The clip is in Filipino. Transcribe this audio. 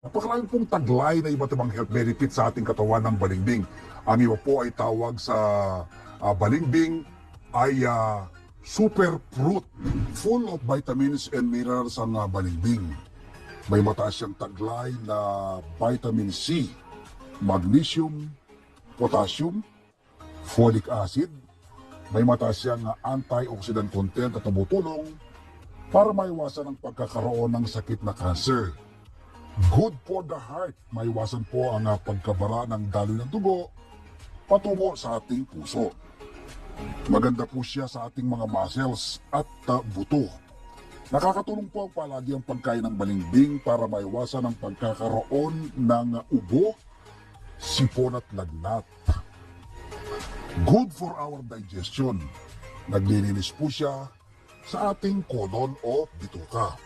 Napakarami pong taglay na iba't ibang health benefit sa ating katawan ng balimbing. Ang iba po ay tawag sa balimbing ay super fruit. Full of vitamins and minerals ang balimbing. May mataas siyang taglay na vitamin C, magnesium, potassium, folic acid. May mataas siyang antioxidant content at tumutulong para maiwasan ang pagkakaroon ng sakit na cancer. Good for the heart. Maiwasan po ang pagkabara ng daloy ng dugo patungo sa ating puso. Maganda po siya sa ating mga muscles at buto. Nakakatulong po palagi ang pagkain ng balimbing para maiwasan ang pagkakaroon ng ubo, sipon at lagnat. Good for our digestion. Naglilinis po siya sa ating colon o bituka.